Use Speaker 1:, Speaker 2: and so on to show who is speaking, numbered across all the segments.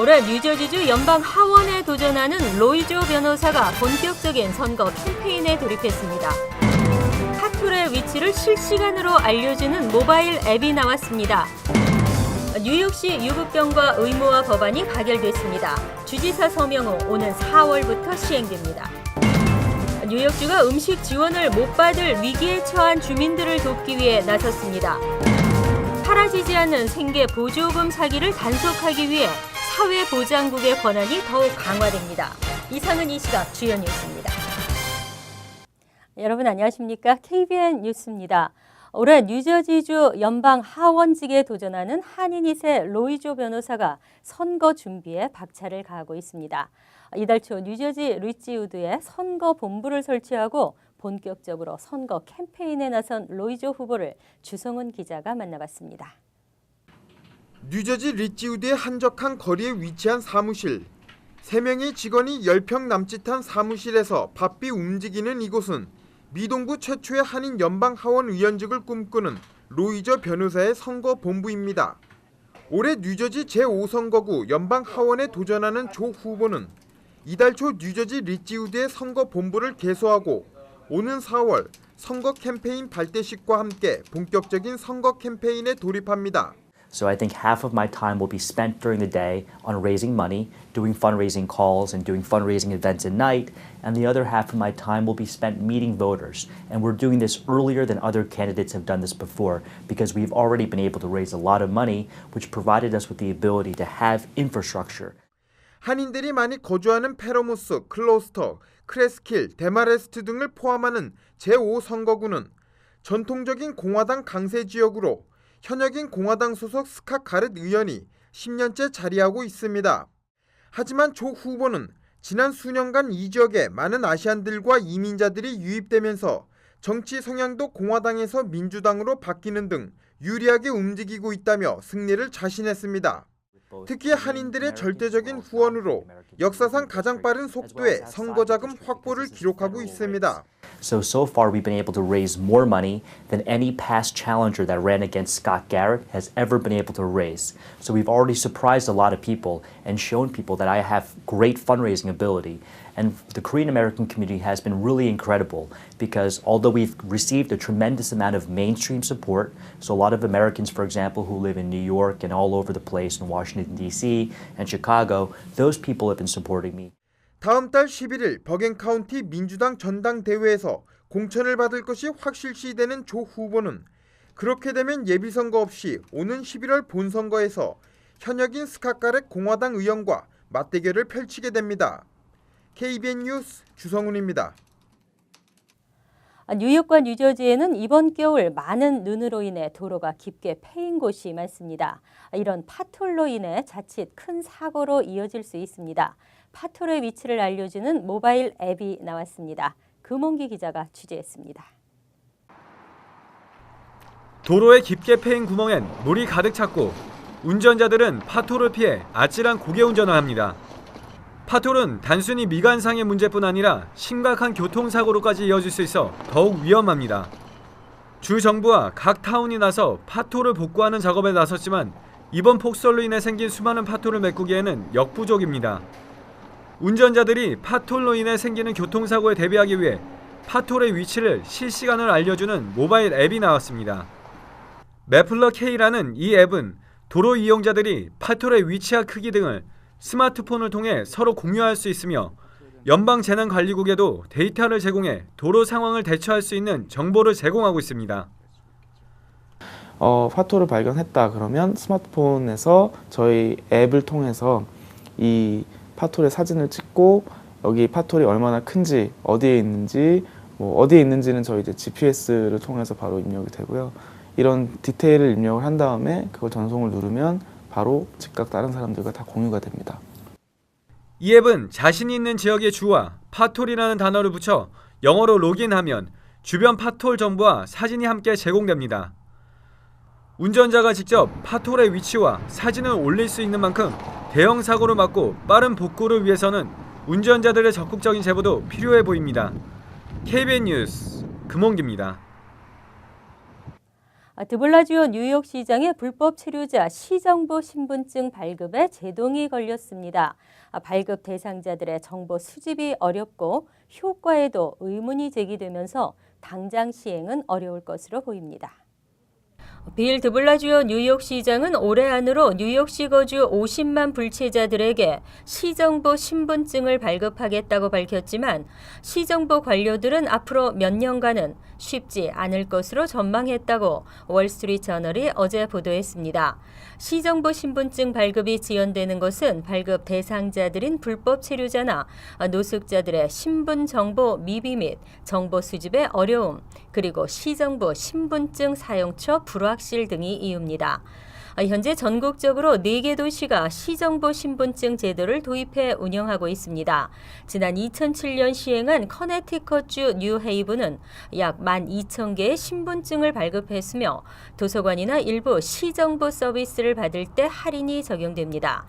Speaker 1: 올해 뉴저지주 연방 하원에 도전하는 로이조 변호사가 본격적인 선거 캠페인에 돌입했습니다. 파톨의 위치를 실시간으로 알려주는 모바일 앱이 나왔습니다. 뉴욕시 유급경과 의무화 법안이 가결됐습니다. 주지사 서명 후 오는 4월부터 시행됩니다. 뉴욕주가 음식 지원을 못 받을 위기에 처한 주민들을 돕기 위해 나섰습니다. 사라지지 않는 생계 보조금 사기를 단속하기 위해 사회보장국의 권한이 더욱 강화됩니다. 이상은 이 시각 주요 뉴스입니다. 여러분 안녕하십니까? KBN 뉴스입니다. 올해 뉴저지주 연방 하원직에 도전하는 한인 2세 로이조 변호사가 선거 준비에 박차를 가하고 있습니다. 이달 초 뉴저지 리치우드에 선거 본부를 설치하고 본격적으로 선거 캠페인에 나선 로이조 후보를 주성훈 기자가 만나봤습니다.
Speaker 2: 뉴저지 리치우드의 한적한 거리에 위치한 사무실. 3명의 직원이 10평 남짓한 사무실에서 바삐 움직이는 이곳은 미동부 최초의 한인 연방 하원 의원직을 꿈꾸는 로이조 변호사의 선거 본부입니다. 올해 뉴저지 제5선거구 연방 하원에 도전하는 조 후보는 이달 초 뉴저지 리치우드의 선거 본부를 개소하고 오는 4월 선거 캠페인 발대식과 함께 본격적인 선거 캠페인에 돌입합니다.
Speaker 3: So I think half of my time will be spent during the day on raising money, doing fundraising calls and doing fundraising events at night, and the other half of my time will be spent meeting voters. And we're doing this earlier than other candidates have done this before because we've already been able to raise a lot of money, which provided us with the ability to have infrastructure.
Speaker 2: 한인들이 많이 거주하는 페로모스, 클로스터, 크레스킬, 데마레스트 등을 포함하는 제5선거구는 전통적인 공화당 강세 지역으로 현역인 공화당 소속 스캇 가렛 의원이 10년째 자리하고 있습니다. 하지만 조 후보는 지난 수년간 이 지역에 많은 아시안들과 이민자들이 유입되면서 정치 성향도 공화당에서 민주당으로 바뀌는 등 유리하게 움직이고 있다며 승리를 자신했습니다. 특히 한인들의 절대적인 후원으로 역사상 가장 빠른 속도의 선거 자금 확보를 기록하고 있습니다.
Speaker 3: So far we've been able to raise more money than any past challenger that ran against Scott Garrett has ever been able to raise. So we've already surprised a lot of people and shown people that I have great fundraising ability. And the Korean American community has been really incredible because although we've received a tremendous amount of mainstream support, so a lot of Americans, for example, who live in New York and all over the place in Washington, D.C. and Chicago, those people have been supporting me.
Speaker 2: 다음 달 11일 버겐 카운티 민주당 전당대회에서 공천을 받을 것이 확실시되는 조 후보는 그렇게 되면 예비선거 없이 오는 11월 본선거에서 현역인 스캇 가렛 공화당 의원과 맞대결을 펼치게 됩니다. KBN 뉴스 주성훈입니다.
Speaker 1: 뉴욕과 뉴저지에는 이번 겨울 많은 눈으로 인해 도로가 깊게 패인 곳이 많습니다. 이런 파톨로 인해 자칫 큰 사고로 이어질 수 있습니다. 파톨의 위치를 알려주는 모바일 앱이 나왔습니다. 금홍기 기자가 취재했습니다.
Speaker 4: 도로에 깊게 패인 구멍엔 물이 가득 찼고 운전자들은 파톨을 피해 아찔한 고개 운전을 합니다. 파톨은 단순히 미관상의 문제뿐 아니라 심각한 교통사고로까지 이어질 수 있어 더욱 위험합니다. 주 정부와 각 타운이 나서 파톨을 복구하는 작업에 나섰지만 이번 폭설로 인해 생긴 수많은 파톨을 메꾸기에는 역부족입니다. 운전자들이 파톨로 인해 생기는 교통사고에 대비하기 위해 파톨의 위치를 실시간으로 알려주는 모바일 앱이 나왔습니다. 매플러 K라는 이 앱은 도로 이용자들이 파톨의 위치와 크기 등을 스마트폰을 통해 서로 공유할 수 있으며 연방재난관리국에도 데이터를 제공해 도로 상황을 대처할 수 있는 정보를 제공하고 있습니다.
Speaker 5: 파톨을 발견했다 그러면 스마트폰에서 저희 앱을 통해서 이 파톨의 사진을 찍고 여기 파톨이 얼마나 큰지 어디에 있는지는 저희 이제 GPS를 통해서 바로 입력이 되고요. 이런 디테일을 입력을 한 다음에 그걸 전송을 누르면 바로 즉각 다른 사람들과 다 공유가 됩니다.
Speaker 4: 이 앱은 자신이 있는 지역의 주와 파톨이라는 단어를 붙여 영어로 로그인하면 주변 파톨 정보와 사진이 함께 제공됩니다. 운전자가 직접 파톨의 위치와 사진을 올릴 수 있는 만큼 대형 사고를 막고 빠른 복구를 위해서는 운전자들의 적극적인 제보도 필요해 보입니다. KBN 뉴스 금홍기입니다.
Speaker 1: 드블라지오 뉴욕시장의 불법 체류자 시정보 신분증 발급에 제동이 걸렸습니다. 발급 대상자들의 정보 수집이 어렵고 효과에도 의문이 제기되면서 당장 시행은 어려울 것으로 보입니다. 빌 드블라지오 뉴욕시장은 올해 안으로 뉴욕시 거주 50만 불체자들에게 시정보 신분증을 발급하겠다고 밝혔지만 시정보 관료들은 앞으로 몇 년간은 쉽지 않을 것으로 전망했다고 월스트리트저널이 어제 보도했습니다. 시정보 신분증 발급이 지연되는 것은 발급 대상자들인 불법 체류자나 노숙자들의 신분 정보 미비 및 정보 수집의 어려움, 그리고 시정보 신분증 사용처 불확실 등이 이유입니다. 현재 전국적으로 4개 도시가 시정보 신분증 제도를 도입해 운영하고 있습니다. 지난 2007년 시행한 커네티컷주 뉴헤이븐은 약 12,000개의 신분증을 발급했으며 도서관이나 일부 시정보 서비스를 받을 때 할인이 적용됩니다.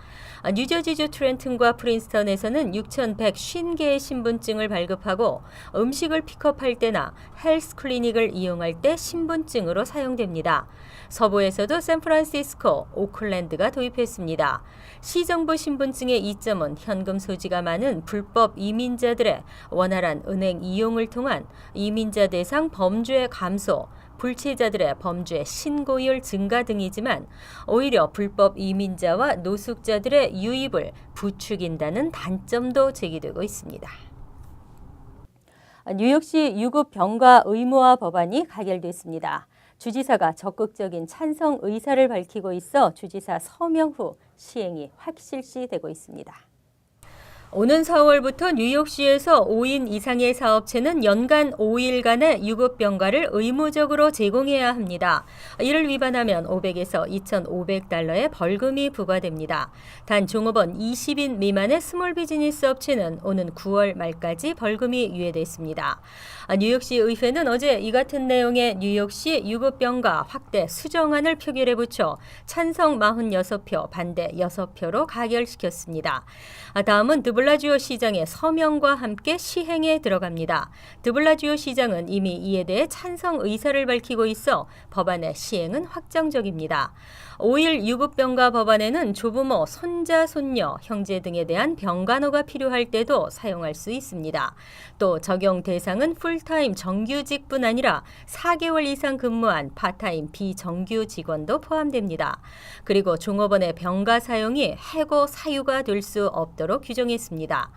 Speaker 1: 뉴저지주 트렌튼과 프린스턴에서는 6,150개의 신분증을 발급하고 음식을 픽업할 때나 헬스 클리닉을 이용할 때 신분증으로 사용됩니다. 서부에서도 샌프란시스코, 오클랜드가 도입했습니다. 시정보 신분증의 이점은 현금 소지가 많은 불법 이민자들의 원활한 은행 이용을 통한 이민자 대상 범죄 감소, 불체자들의 범죄 신고율 증가 등이지만 오히려 불법 이민자와 노숙자들의 유입을 부추긴다는 단점도 제기되고 있습니다. 뉴욕시 유급 병가 의무화 법안이 가결됐습니다. 주지사가 적극적인 찬성 의사를 밝히고 있어 주지사 서명 후 시행이 확실시되고 있습니다. 오는 4월부터 뉴욕시에서 5인 이상의 사업체는 연간 5일간의 유급병가를 의무적으로 제공해야 합니다. 이를 위반하면 500에서 2,500달러의 벌금이 부과됩니다. 단 종업원 20인 미만의 스몰 비즈니스 업체는 오는 9월 말까지 벌금이 유예됐습니다. 뉴욕시 의회는 어제 이 같은 내용의 뉴욕시 유급병가 확대 수정안을 표결에 붙여 찬성 46표, 반대 6표로 가결시켰습니다. 다음은 드블라지오 시장의 서명과 함께 시행에 들어갑니다. 드블라지오 시장은 이미 이에 대해 찬성 의사를 밝히고 있어 법안의 시행은 확정적입니다. 5일 유급병가 법안에는 조부모, 손자, 손녀, 형제 등에 대한 병간호가 필요할 때도 사용할 수 있습니다. 또 적용 대상은 풀타임 정규직뿐 아니라 4개월 이상 근무한 파타임 비정규 직원도 포함됩니다. 그리고 종업원의 병가 사용이 해고 사유가 될 수 없도록 규정했습니다.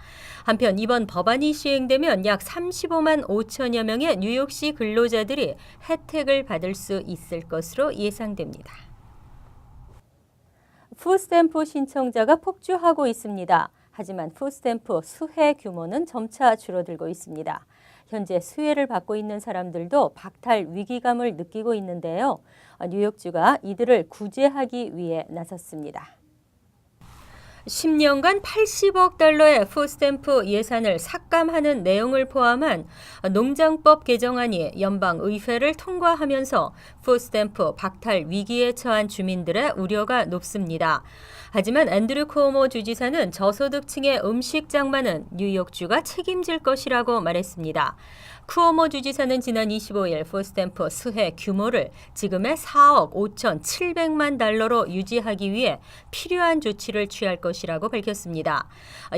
Speaker 1: 한편 이번 법안이 시행되면 약 35만 5천여 명의 뉴욕시 근로자들이 혜택을 받을 수 있을 것으로 예상됩니다. 푸스탬프 신청자가 폭주하고 있습니다. 하지만 푸스탬프 수혜 규모는 점차 줄어들고 있습니다. 현재 수혜를 받고 있는 사람들도 박탈 위기감을 느끼고 있는데요. 뉴욕주가 이들을 구제하기 위해 나섰습니다. 10년간 80억 달러의 푸스탬프 예산을 삭감하는 내용을 포함한 농장법 개정안이 연방의회를 통과하면서 푸스탬프 박탈 위기에 처한 주민들의 우려가 높습니다. 하지만 앤드류 쿠오모 주지사는 저소득층의 음식장만은 뉴욕주가 책임질 것이라고 말했습니다. 쿠오모 주지사는 지난 25일 푸스탬프 수혜 규모를 지금의 4억 5,700만 달러로 유지하기 위해 필요한 조치를 취할 것이라고 밝혔습니다.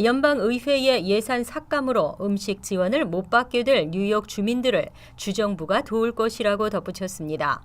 Speaker 1: 연방의회의 예산 삭감으로 음식 지원을 못 받게 될 뉴욕 주민들을 주정부가 도울 것이라고 덧붙였습니다.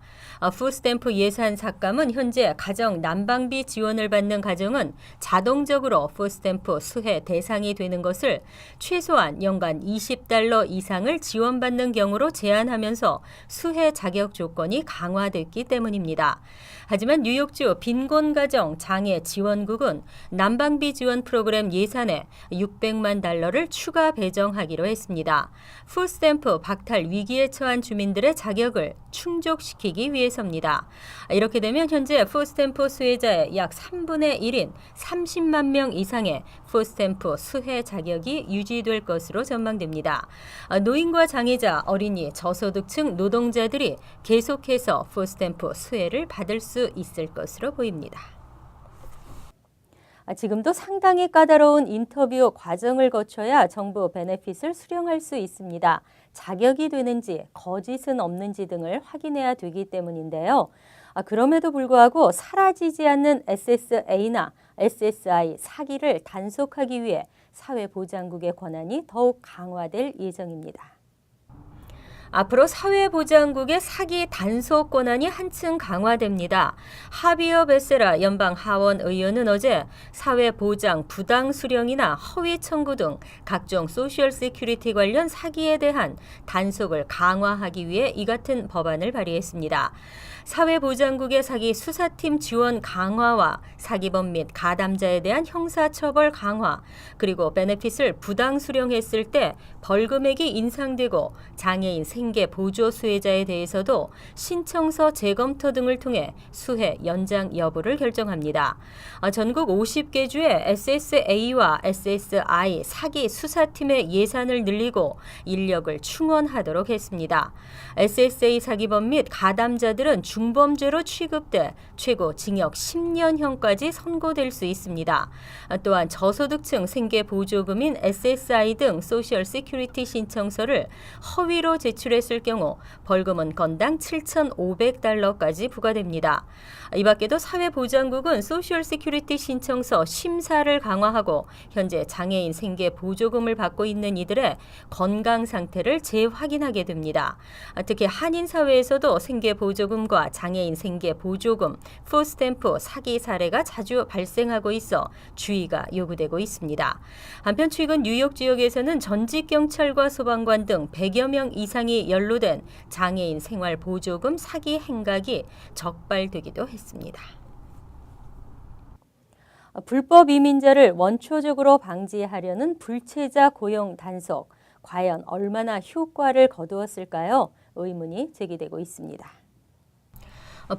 Speaker 1: 푸스탬프 예산 삭감은 현재 가정 난방비 지원을 받는 가정은 자동적으로 푸스탬프 수혜 대상이 되는 것을 최소한 연간 20달러 이상을 지원받는 경우로 제한하면서 수혜 자격 조건이 강화됐기 때문입니다. 하지만 뉴욕주 빈곤가정 장애 지원국은 난방비 지원 프로그램 예산에 600만 달러를 추가 배정하기로 했습니다. 푸스탬프 박탈 위기에 처한 주민들의 자격을 충족시키기 위해서입니다. 이렇게 되면 현재 푸스탬프 수혜자의 약 3분의 1인 30만 명 이상의 푸스탬프 수혜 자격이 유지될 것으로 전망됩니다. 노인과 장애자, 어린이, 저소득층 노동자들이 계속해서 푸스탬프 수혜를 받을 수 있을 것으로 보입니다. 지금도 상당히 까다로운 인터뷰 과정을 거쳐야 정부 베네핏을 수령할 수 있습니다. 자격이 되는지 거짓은 없는지 등을 확인해야 되기 때문인데요. 그럼에도 불구하고 사라지지 않는 SSA나 SSI 사기를 단속하기 위해 사회보장국의 권한이 더욱 강화될 예정입니다. 앞으로 사회보장국의 사기 단속 권한이 한층 강화됩니다. 하비어 베세라 연방 하원 의원은 어제 사회보장 부당 수령이나 허위 청구 등 각종 소셜 세큐리티 관련 사기에 대한 단속을 강화하기 위해 이 같은 법안을 발의했습니다. 사회보장국의 사기 수사팀 지원 강화와 사기범 및 가담자에 대한 형사처벌 강화, 그리고 베네핏을 부당 수령했을 때 벌금액이 인상되고 장애인 생계 보조 수혜자에 대해서도 신청서 재검토 등을 통해 수혜 연장 여부를 결정합니다. 전국 50개 주에 SSA와 SSI 사기 수사팀의 예산을 늘리고 인력을 충원하도록 했습니다. SSA 사기범 및 가담자들은 중범죄로 취급돼 최고 징역 10년형까지 선고될 수 있습니다. 또한 저소득층 생계보조금인 SSI 등 소셜 세큐리티 신청서를 허위로 제출했을 경우 벌금은 건당 $7,500까지 부과됩니다. 이 밖에도 사회보장국은 소셜 세큐리티 신청서 심사를 강화하고 현재 장애인 생계보조금을 받고 있는 이들의 건강 상태를 재확인하게 됩니다. 특히 한인 사회에서도 생계보조금과 장애인 생계보조금, 푸스탬프 사기 사례가 자주 발생하고 있어 주의가 요구되고 있습니다. 한편 최근 뉴욕 지역에서는 전직 경찰과 소방관 등 100여 명 이상이 연루된 장애인 생활보조금 사기 행각이 적발되기도 했습니다. 불법 이민자를 원초적으로 방지하려는 불체자 고용 단속, 과연 얼마나 효과를 거두었을까요? 의문이 제기되고 있습니다.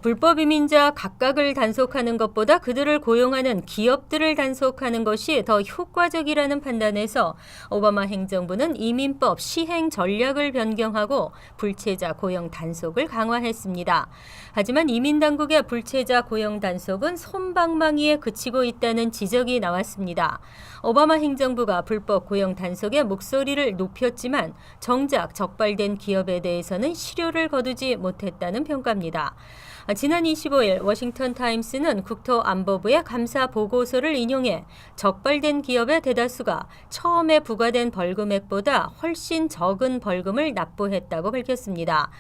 Speaker 1: 불법 이민자 각각을 단속하는 것보다 그들을 고용하는 기업들을 단속하는 것이 더 효과적이라는 판단에서 오바마 행정부는 이민법 시행 전략을 변경하고 불체자 고용 단속을 강화했습니다. 하지만 이민당국의 불체자 고용 단속은 솜방망이에 그치고 있다는 지적이 나왔습니다. 오바마 행정부가 불법 고용 단속에 목소리를 높였지만 정작 적발된 기업에 대해서는 실효를 거두지 못했다는 평가입니다. 지난 25일 워싱턴 타임스는 국토안보부의 감사 보고서를 인용해 적발된 기업의 대다수가 처음에 부과된 벌금액보다 훨씬 적은 벌금을 납부했다고 밝혔습니다.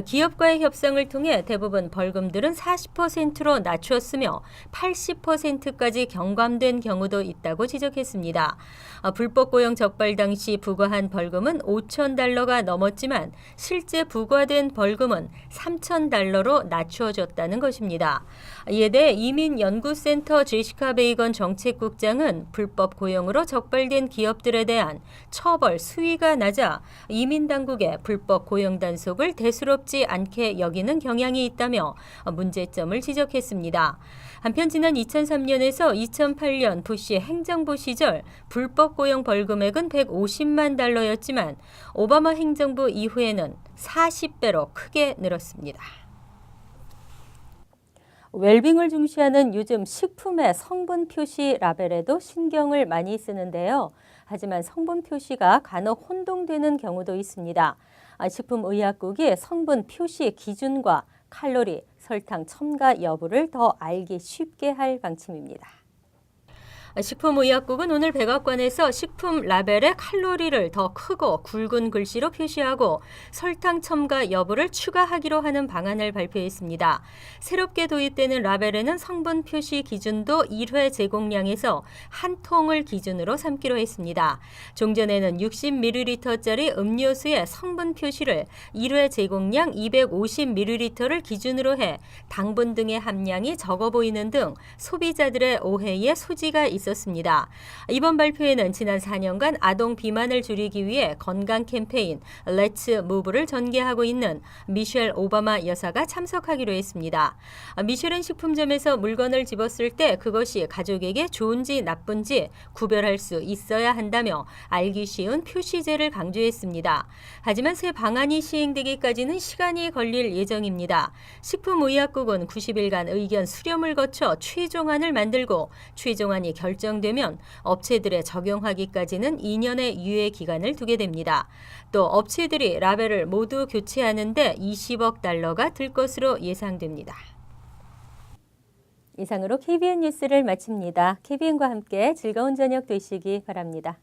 Speaker 1: 기업과의 협상을 통해 대부분 벌금들은 40%로 낮췄으며 80%까지 경감된 경우도 있다고 지적했습니다. 불법 고용 적발 당시 부과한 벌금은 $5,000가 넘었지만 실제 부과된 벌금은 $3,000로 낮춰졌다는 것입니다. 이에 대해 이민연구센터 제시카 베이건 정책국장은 불법 고용으로 적발된 기업들에 대한 처벌 수위가 낮아 이민당국의 불법 고용 단속을 대수롭지 않게 여기는 경향이 있다며 문제점을 지적했습니다. 한편 지난 2003년에서 2008년 부시 행정부 시절 불법 고용 벌금액은 $150만 였지만 오바마 행정부 이후에는 40배로 크게 늘었습니다. 웰빙을 중시하는 요즘 식품의 성분 표시 라벨에도 신경을 많이 쓰는데요. 하지만 성분 표시가 간혹 혼동되는 경우도 있습니다. 식품의약국이 성분 표시 기준과 칼로리, 설탕 첨가 여부를 더 알기 쉽게 할 방침입니다. 식품의약국은 오늘 백악관에서 식품 라벨에 칼로리를 더 크고 굵은 글씨로 표시하고 설탕 첨가 여부를 추가하기로 하는 방안을 발표했습니다. 새롭게 도입되는 라벨에는 성분 표시 기준도 1회 제공량에서 한 통을 기준으로 삼기로 했습니다. 종전에는 60ml짜리 음료수의 성분 표시를 1회 제공량 250ml를 기준으로 해 당분 등의 함량이 적어 보이는 등 소비자들의 오해에 소지가 있었습니다. 이번 발표에는 지난 4년간 아동 비만을 줄이기 위해 건강 캠페인 Let's Move를 전개하고 있는 미셸 오바마 여사가 참석하기로 했습니다. 미셸은 식품점에서 물건을 집었을 때 그것이 가족에게 좋은지 나쁜지 구별할 수 있어야 한다며 알기 쉬운 표시제를 강조했습니다. 하지만 새 방안이 시행되기까지는 시간이 걸릴 예정입니다. 식품의약국은 90일간 의견 수렴을 거쳐 최종안을 만들고 최종안이 결정되면 업체들에 적용하기까지는 2년의 유예 기간을 두게 됩니다. 또 업체들이 라벨을 모두 교체하는데 20억 달러가 들 것으로 예상됩니다. 이상으로 KBN 뉴스를 마칩니다. KBN과 함께 즐거운 저녁 되시기 바랍니다.